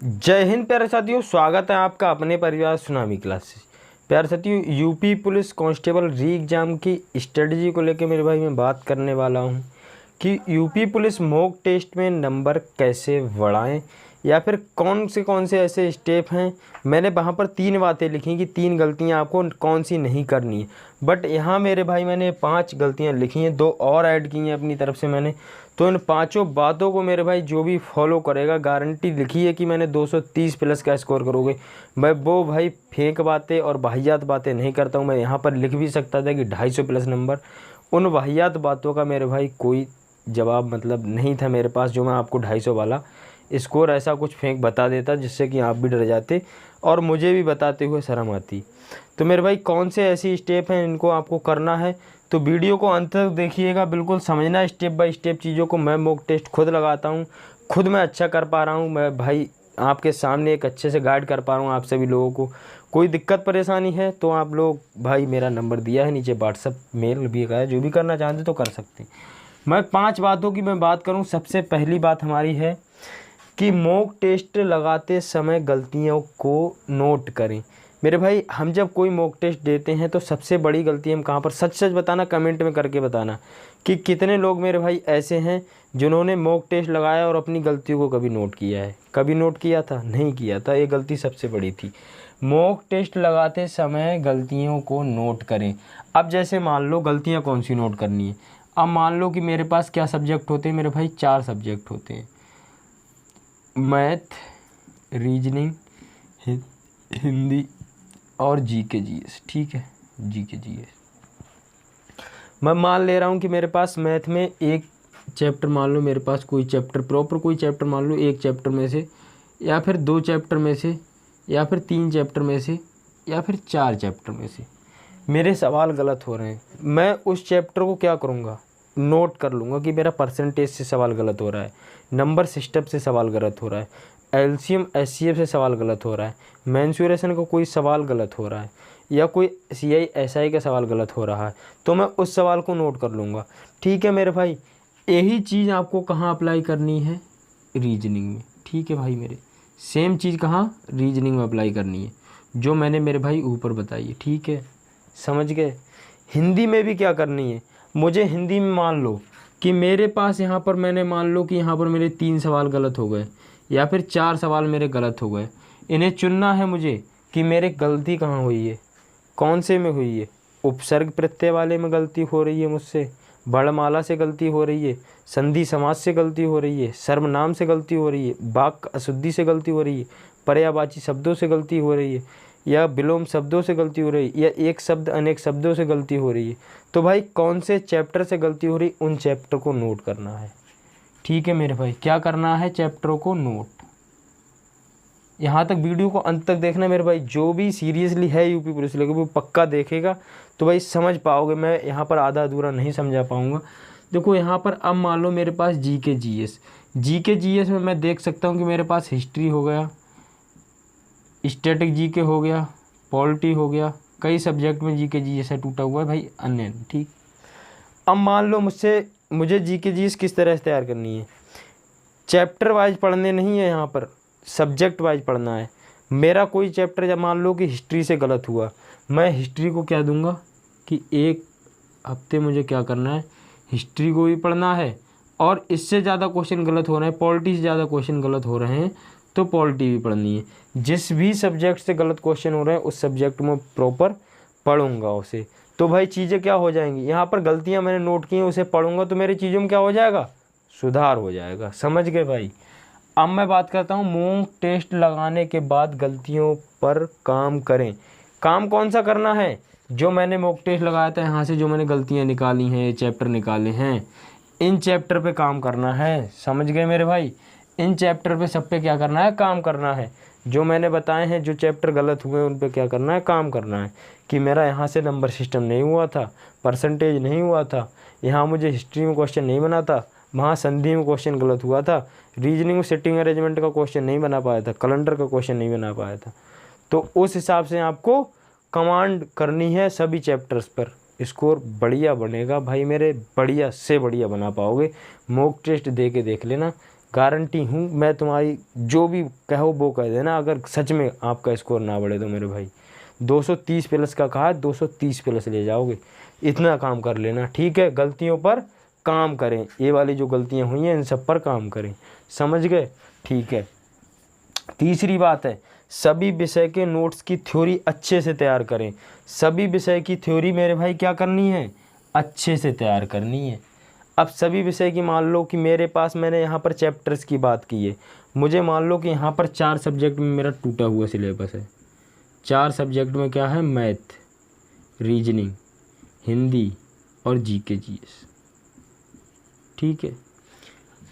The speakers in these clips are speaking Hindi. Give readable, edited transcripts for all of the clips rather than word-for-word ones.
जय हिंद प्यारे साथियों, स्वागत है आपका अपने परिवार सुनामी क्लासेस। प्यारे साथियों, यूपी पुलिस कांस्टेबल री एग्ज़ाम की स्ट्रेटजी को लेकर मेरे भाई मैं बात करने वाला हूं कि यूपी पुलिस मॉक टेस्ट में नंबर कैसे बढ़ाएं या फिर कौन से ऐसे स्टेप हैं। मैंने वहां पर 3 बातें लिखी कि 3 गलतियां आपको कौन सी नहीं करनी है, बट यहाँ मेरे भाई मैंने 5 गलतियां लिखी हैं, 2 और ऐड की हैं अपनी तरफ से मैंने। तो इन पांचों बातों को मेरे भाई जो भी फॉलो करेगा, गारंटी लिखी है कि मैंने 230 प्लस का स्कोर करोगे। मैं वो भाई फेक बातें और वाहियात बातें नहीं करता हूँ। मैं यहाँ पर लिख भी सकता था कि 250 प्लस नंबर। उन वाहियात बातों का मेरे भाई कोई जवाब नहीं था मेरे पास, जो मैं आपको 250 वाला स्कोर ऐसा कुछ फेंक बता देता जिससे कि आप भी डर जाते और मुझे भी बताते हुए शर्म आती। तो मेरे भाई कौन से ऐसी स्टेप हैं इनको आपको करना है, तो वीडियो को अंत तक देखिएगा, बिल्कुल समझना स्टेप बाय स्टेप चीज़ों को। मैं मॉक टेस्ट खुद लगाता हूँ, खुद मैं अच्छा कर पा रहा हूँ। मैं भाई आपके सामने एक अच्छे से गाइड कर पा रहा हूँ आप सभी लोगों को। कोई दिक्कत परेशानी है तो आप लोग भाई मेरा नंबर दिया है नीचे, व्हाट्सअप मेल भी है, जो भी करना चाहते तो कर सकते हैं। मैं 5 बातों की मैं बात करूँ। सबसे पहली बात हमारी है कि मॉक टेस्ट लगाते समय गलतियों को नोट करें। मेरे भाई हम जब कोई मॉक टेस्ट देते हैं तो सबसे बड़ी गलती हम कहाँ पर, सच सच बताना, कमेंट में करके बताना कि कितने लोग मेरे भाई ऐसे हैं जिन्होंने मॉक टेस्ट लगाया और अपनी गलतियों को कभी नोट किया है। कभी नोट किया था? नहीं किया था। ये गलती सबसे बड़ी थी। मॉक टेस्ट लगाते समय गलतियों को नोट करें। अब जैसे मान लो गलतियाँ कौन सी नोट करनी है। अब मान लो कि मेरे पास क्या सब्जेक्ट होते हैं मेरे भाई, 4 सब्जेक्ट होते हैं, मैथ, रीजनिंग, हिंदी और जीके जीएस। ठीक है, जीके जीएस। मैं मान ले रहा हूँ कि मेरे पास मैथ में एक चैप्टर, मान लो मेरे पास कोई चैप्टर, प्रॉपर कोई चैप्टर मान लो, एक चैप्टर में से या फिर 2 चैप्टर में से या फिर 3 चैप्टर में से या फिर 4 चैप्टर में से मेरे सवाल गलत हो रहे हैं। मैं उस चैप्टर को क्या करूँगा, नोट कर लूँगा कि मेरा परसेंटेज से सवाल गलत हो रहा है, नंबर सिस्टम से सवाल गलत हो रहा है, एलसीएम एचसीएफ से सवाल गलत हो रहा है, मेंसुरेशन का कोई सवाल गलत हो रहा है या कोई सीआई एसआई का सवाल गलत हो रहा है, तो मैं उस सवाल को नोट कर लूँगा। ठीक है मेरे भाई, यही चीज़ आपको कहाँ अप्लाई करनी है? रीजनिंग में। ठीक है भाई मेरे, सेम चीज़ कहाँ? रीजनिंग में अप्लाई करनी है, जो मैंने मेरे भाई ऊपर बताई है। ठीक है, समझ गए। हिंदी में भी क्या करनी है मुझे? हिंदी में मान लो कि मेरे पास यहाँ पर, मैंने मान लो कि यहाँ पर मेरे 3 सवाल गलत हो गए या फिर 4 सवाल मेरे गलत हो गए। इन्हें चुनना है मुझे कि मेरे गलती कहाँ हुई है, कौन से में हुई है। उपसर्ग प्रत्यय वाले में गलती हो रही है मुझसे, वर्णमाला से गलती हो रही है, संधि समास से गलती हो रही है, सर्वनाम से गलती हो रही है, वाक्य अशुद्धि से गलती हो रही है, पर्यायवाची शब्दों से गलती हो रही है, या विलोम शब्दों से गलती हो रही है, या एक शब्द अनेक शब्दों से गलती हो रही है। तो भाई कौन से चैप्टर से गलती हो रही, उन चैप्टर को नोट करना है। ठीक है मेरे भाई, क्या करना है? चैप्टरों को नोट। यहाँ तक वीडियो को अंत तक देखना मेरे भाई। जो भी सीरियसली है यूपी पुलिस लेकर वो पक्का देखेगा तो भाई समझ पाओगे। मैं यहाँ पर आधा अधूरा नहीं समझा पाऊँगा। देखो यहाँ पर अब मान लो मेरे पास जीके जीएस में मैं देख सकता हूँ कि मेरे पास हिस्ट्री हो गया, स्टैटिक जीके हो गया, पॉलिटी हो गया, कई सब्जेक्ट में जीके जीएस है टूटा हुआ है भाई, अन्य। ठीक, अब मान लो मुझे जीके जीएस किस तरह से तैयार करनी है? चैप्टर वाइज पढ़ने नहीं है, यहाँ पर सब्जेक्ट वाइज पढ़ना है। मेरा कोई चैप्टर जब मान लो कि हिस्ट्री से गलत हुआ, मैं हिस्ट्री को क्या दूंगा कि एक हफ्ते मुझे क्या करना है, हिस्ट्री को भी पढ़ना है, और इससे ज़्यादा क्वेश्चन गलत हो रहे हैं, पॉलिटी से ज़्यादा क्वेश्चन गलत हो रहे हैं तो पॉलिटी भी पढ़नी है। जिस भी सब्जेक्ट से गलत क्वेश्चन हो रहे हैं उस सब्जेक्ट में प्रॉपर पढ़ूंगा उसे। तो भाई चीज़ें क्या हो जाएंगी, यहाँ पर गलतियाँ मैंने नोट की हैं उसे पढ़ूंगा तो मेरी चीज़ों में क्या हो जाएगा, सुधार हो जाएगा। समझ गए भाई। अब मैं बात करता हूँ मॉक टेस्ट लगाने के बाद गलतियों पर काम करें। काम कौन सा करना है? जो मैंने मॉक टेस्ट लगाया था, यहाँ से जो मैंने गलतियाँ निकाली हैं, चैप्टर निकाले हैं, इन चैप्टर पे काम करना है। समझ गए मेरे भाई। इन चैप्टर पे सब पे क्या करना है, काम करना है। जो मैंने बताए हैं, जो चैप्टर गलत हुए उन पे क्या करना है, काम करना है। कि मेरा यहाँ से नंबर सिस्टम नहीं हुआ था, परसेंटेज नहीं हुआ था, यहाँ मुझे हिस्ट्री में क्वेश्चन नहीं बना था, वहाँ संधि में क्वेश्चन गलत हुआ था, रीजनिंग में सिटिंग अरेंजमेंट का क्वेश्चन नहीं बना पाया था, कैलेंडर का क्वेश्चन नहीं बना पाया था। तो उस हिसाब से आपको कमांड करनी है सभी चैप्टर्स पर। स्कोर बढ़िया बनेगा भाई मेरे, बढ़िया से बढ़िया बना पाओगे। मॉक टेस्ट दे के देख लेना, गारंटी हूँ मैं, तुम्हारी जो भी कहो वो कह देना, अगर सच में आपका स्कोर ना बढ़े तो मेरे भाई 230 प्लस का कहा है, 230 प्लस ले जाओगे, इतना काम कर लेना, ठीक है। गलतियों पर काम करें, ये वाली जो गलतियाँ हुई हैं इन सब पर काम करें, समझ गए, ठीक है। तीसरी बात है, सभी विषय के नोट्स की थ्योरी अच्छे से तैयार करें। सभी विषय की थ्योरी मेरे भाई क्या करनी है, अच्छे से तैयार करनी है। अब सभी विषय की मान लो कि मेरे पास, मैंने यहाँ पर चैप्टर्स की बात की है, मुझे मान लो कि यहाँ पर 4 सब्जेक्ट में मेरा टूटा हुआ सिलेबस है। 4 सब्जेक्ट में क्या है, मैथ, रीजनिंग, हिंदी और जीके जीएस, ठीक है।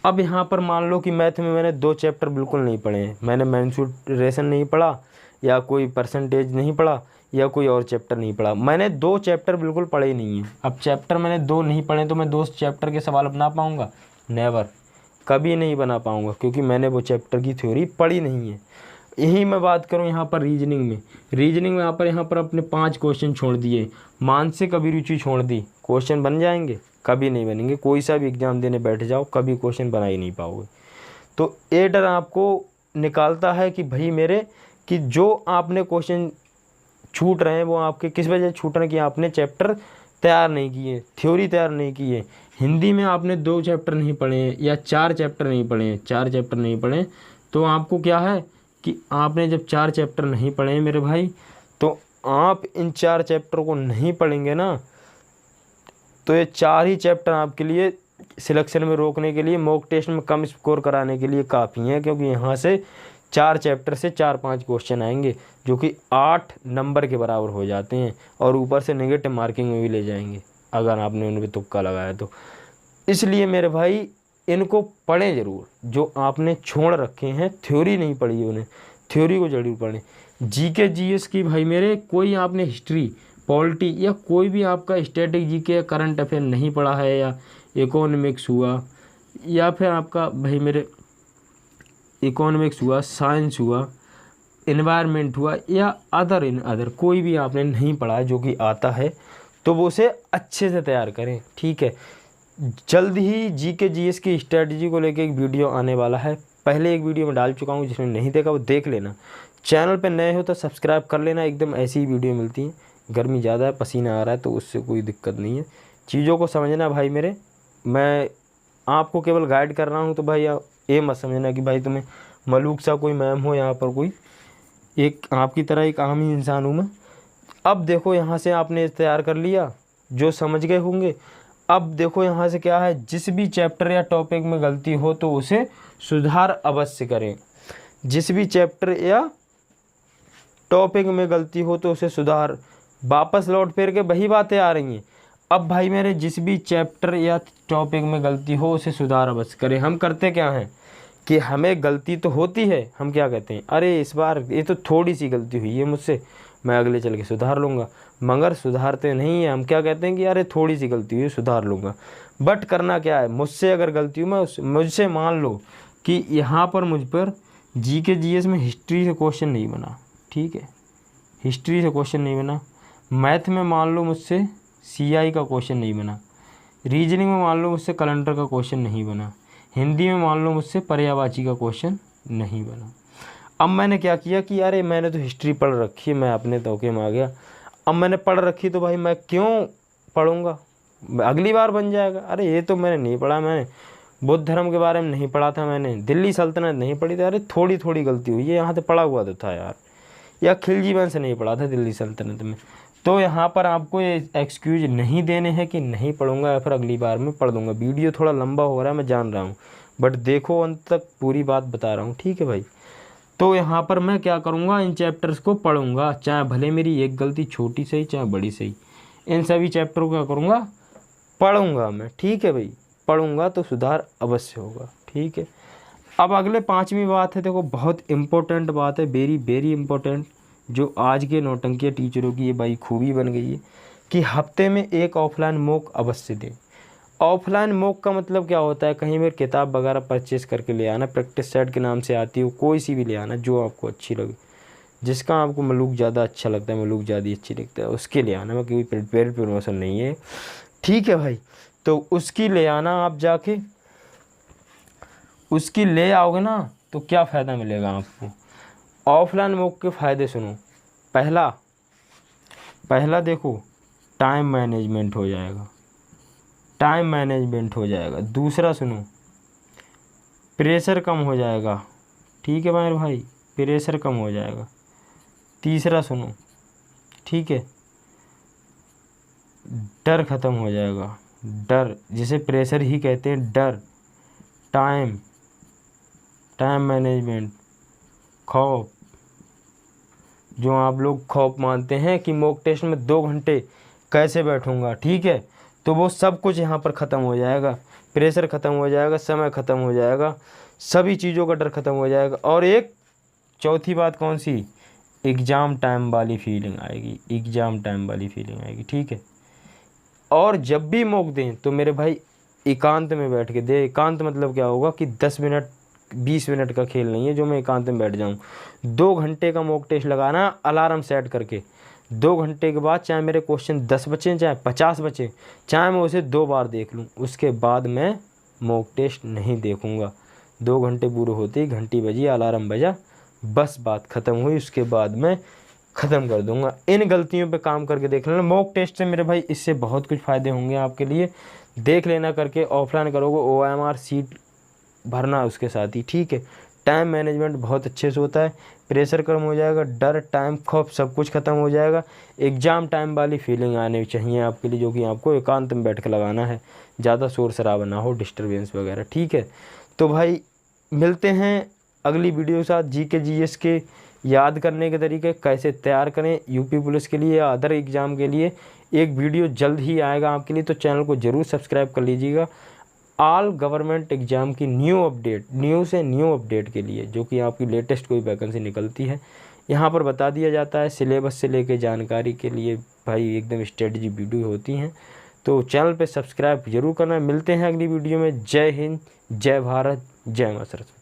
अब यहाँ पर मान लो कि मैथ में मैंने 2 चैप्टर बिल्कुल नहीं पढ़े हैं, मैंने मेंसुरेशन नहीं पढ़ा, या कोई परसेंटेज नहीं पढ़ा, या कोई और चैप्टर नहीं पढ़ा, मैंने 2 चैप्टर बिल्कुल पढ़े ही नहीं हैं। अब चैप्टर मैंने 2 नहीं पढ़े तो मैं 2 चैप्टर के सवाल बना पाऊँगा, नेवर, कभी नहीं बना पाऊँगा, क्योंकि मैंने वो चैप्टर की थ्योरी पढ़ी नहीं है। यही मैं बात करूं यहाँ पर रीजनिंग में, यहाँ पर अपने 5 क्वेश्चन छोड़ दिए, मानसिक अभिरुचि छोड़ दी, क्वेश्चन बन जाएंगे, कभी नहीं बनेंगे। कोई सा भी एग्जाम देने बैठ जाओ, कभी क्वेश्चन बना ही नहीं पाओगे। तो ये डर आपको निकालता है कि भाई मेरे, कि जो आपने क्वेश्चन छूट रहे हैं वो आपके किस वजह से छूट रहे हैं, कि आपने चैप्टर तैयार नहीं किए, थ्योरी तैयार नहीं की है। हिंदी में आपने 2 चैप्टर नहीं पढ़े हैं या 4 चैप्टर नहीं पढ़े हैं, 4 चैप्टर नहीं पढ़े, तो आपको क्या है कि आपने जब 4 चैप्टर नहीं पढ़े हैं मेरे भाई, तो आप इन 4 चैप्टर को नहीं पढ़ेंगे ना, तो ये 4 ही चैप्टर आपके लिए सिलेक्शन में रोकने के लिए, मॉक टेस्ट में कम स्कोर कराने के लिए काफ़ी हैं, क्योंकि यहाँ से 4 चैप्टर से 4-5 क्वेश्चन आएंगे जो कि 8 नंबर के बराबर हो जाते हैं, और ऊपर से नेगेटिव मार्किंग में भी ले जाएंगे अगर आपने उन पर तुक्का लगाया तो। इसलिए मेरे भाई इनको पढ़ें ज़रूर, जो आपने छोड़ रखे हैं, थ्योरी नहीं पढ़ी उन्हें, थ्योरी को जरूर पढ़ें। जीके जीएस की भाई मेरे, कोई आपने हिस्ट्री, पॉलिटी या कोई भी आपका स्टैटिक जीके या करंट अफेयर नहीं पढ़ा है, या इकोनॉमिक्स हुआ, या फिर आपका भाई मेरे इकोनॉमिक्स हुआ, साइंस हुआ, एनवायरनमेंट हुआ, या अदर कोई भी आपने नहीं पढ़ा जो कि आता है, तो वो उसे अच्छे से तैयार करें, ठीक है। जल्द ही जीके जीएस की स्ट्रेटजी को लेकर एक वीडियो आने वाला है, पहले एक वीडियो में डाल चुका हूँ, जिसने नहीं देखा वो देख लेना। चैनल पे नए हो तो सब्सक्राइब कर लेना, एकदम ऐसी ही वीडियो मिलती है। गर्मी ज़्यादा है, पसीना आ रहा है, तो उससे कोई दिक्कत नहीं है। चीज़ों को समझना भाई मेरे, मैं आपको केवल गाइड कर रहा हूँ, तो भाई ये मत समझना कि भाई तुम्हें मलूक सा कोई मैम हो यहाँ पर, कोई एक आपकी तरह एक आम ही इंसान हूँ मैं। अब देखो यहाँ से आपने तैयार कर लिया, जो समझ गए होंगे। अब देखो यहाँ से क्या है, जिस भी चैप्टर या टॉपिक में गलती हो तो उसे सुधार अवश्य करें। जिस भी चैप्टर या टॉपिक में गलती हो तो उसे सुधार, वापस लौट फिर के वही बातें आ रही हैं। अब भाई मेरे, जिस भी चैप्टर या टॉपिक में गलती हो उसे सुधार अवश्य करें। हम करते क्या हैं कि हमें गलती तो होती है, हम क्या कहते हैं, अरे इस बार ये तो थोड़ी सी गलती हुई है मुझसे, मैं अगले चल के सुधार लूँगा, मगर सुधारते नहीं है। हम क्या कहते हैं कि अरे थोड़ी सी गलती हुई, सुधार लूँगा। बट करना क्या है, मुझसे अगर गलती हुई, मुझसे मान लो कि यहाँ पर मुझ पर जीके जीएस में हिस्ट्री से क्वेश्चन नहीं बना, ठीक है, हिस्ट्री से क्वेश्चन नहीं बना, मैथ में मान लो मुझसे सीआई का क्वेश्चन नहीं बना, रीजनिंग में मान लो मुझसे कैलेंडर का क्वेश्चन नहीं बना, हिंदी में मान लो मुझसे पर्यायवाची का क्वेश्चन नहीं बना। अब मैंने क्या किया कि अरे मैंने तो हिस्ट्री पढ़ रखी है, मैं अपने तौके में आ गया। अब मैंने पढ़ रखी तो भाई मैं क्यों पढ़ूंगा, अगली बार बन जाएगा। अरे ये तो मैंने नहीं पढ़ा, मैंने बुद्ध धर्म के बारे में नहीं पढ़ा था, मैंने दिल्ली सल्तनत नहीं पढ़ी थी, अरे थोड़ी थोड़ी गलती हुई है, यहाँ से पढ़ा हुआ तो था यार, या खिलजी वंश से नहीं पढ़ा था दिल्ली सल्तनत में। तो यहाँ पर आपको ये एक्सक्यूज नहीं देने हैं कि नहीं पढ़ूंगा या फिर अगली बार में पढ़ दूंगा। वीडियो थोड़ा लंबा हो रहा है मैं जान रहा हूँ, बट देखो अंत तक पूरी बात बता रहा हूँ, ठीक है भाई। तो यहाँ पर मैं क्या करूँगा, इन चैप्टर्स को पढ़ूंगा, चाहे भले मेरी एक गलती छोटी सही चाहे बड़ी सही, इन सभी चैप्टरों को क्या करूँगा, पढ़ूंगा मैं, ठीक है भाई। पढ़ूंगा तो सुधार अवश्य होगा, ठीक है। अब अगले 5वीं बात है, देखो बहुत इम्पोर्टेंट बात है, वेरी वेरी इम्पोर्टेंट, जो आज के नौटंकी टीचरों की ये भाई खूबी बन गई है कि हफ्ते में एक ऑफलाइन मॉक अवश्य दें। ऑफलाइन मॉक का मतलब क्या होता है, कहीं भी किताब वगैरह परचेस करके ले आना, प्रैक्टिस सेट के नाम से आती हो, कोई सी भी ले आना जो आपको अच्छी लगे, जिसका आपको मलूक ज़्यादा अच्छा लगता है, मलूक ज़्यादा अच्छी लगता है, उसके ले आना, क्योंकि पेड प्रमोशन नहीं है, ठीक है भाई। तो उसकी ले आना आप जाके, उसकी ले आओगे ना तो क्या फ़ायदा मिलेगा आपको। ऑफलाइन मॉक के फ़ायदे सुनो। पहला देखो, टाइम मैनेजमेंट हो जाएगा, टाइम मैनेजमेंट हो जाएगा। दूसरा सुनो, प्रेशर कम हो जाएगा। ठीक है मेरे भाई, प्रेशर कम हो जाएगा। तीसरा सुनो, ठीक है, डर ख़त्म हो जाएगा। डर, जिसे प्रेशर ही कहते हैं, डर। टाइम मैनेजमेंट, खौफ, जो आप लोग खौफ मानते हैं कि मॉक टेस्ट में 2 घंटे कैसे बैठूंगा, ठीक है, तो वो सब कुछ यहाँ पर ख़त्म हो जाएगा। प्रेशर ख़त्म हो जाएगा, समय ख़त्म हो जाएगा, सभी चीज़ों का डर ख़त्म हो जाएगा। और एक चौथी बात कौन सी, एग्ज़ाम टाइम वाली फीलिंग आएगी, एग्ज़ाम टाइम वाली फीलिंग आएगी, ठीक है। और जब भी मॉक दें तो मेरे भाई एकांत में बैठ के दे। एकांत मतलब क्या होगा कि 10 मिनट 20 मिनट का खेल नहीं है जो मैं एकांत में बैठ जाऊं। 2 घंटे का मॉक टेस्ट लगाना, अलार्म सेट करके। 2 घंटे के बाद चाहे मेरे क्वेश्चन 10 बचे चाहे 50 बचे, चाहे मैं उसे 2 बार देख लूँ, उसके बाद मैं मॉक टेस्ट नहीं देखूँगा। 2 घंटे पूरे होते ही घंटी बजी, अलार्म बजा, बस बात ख़त्म हुई, उसके बाद मैं ख़त्म कर दूंगा। इन गलतियों पे काम करके देख लेना। मॉक टेस्ट से मेरे भाई इससे बहुत कुछ फ़ायदे होंगे आपके लिए, देख लेना करके। ऑफलाइन करोगे OMR सीट भरना उसके साथ ही, ठीक है। टाइम मैनेजमेंट बहुत अच्छे से होता है, प्रेशर कम हो जाएगा, डर, टाइम, खौफ सब कुछ ख़त्म हो जाएगा। एग्ज़ाम टाइम वाली फीलिंग आनी चाहिए आपके लिए, जो कि आपको एकांत में बैठ कर लगाना है, ज़्यादा शोर शराबा ना हो, डिस्टर्बेंस वगैरह, ठीक है। तो भाई मिलते हैं अगली वीडियो के साथ। GK GS के याद करने के तरीके कैसे तैयार करें यूपी पुलिस के लिए या अदर एग्ज़ाम के लिए, एक वीडियो जल्द ही आएगा आपके लिए, तो चैनल को ज़रूर सब्सक्राइब कर लीजिएगा। ऑल गवर्नमेंट एग्ज़ाम की न्यू अपडेट के लिए, जो कि आपकी लेटेस्ट कोई वैकेंसी निकलती है, यहाँ पर बता दिया जाता है। सिलेबस से लेके जानकारी के लिए भाई एकदम स्ट्रेटजी वीडियो होती हैं, तो चैनल पे सब्सक्राइब जरूर करना। मिलते हैं अगली वीडियो में। जय हिंद, जय भारत, जय मां सरस्वती।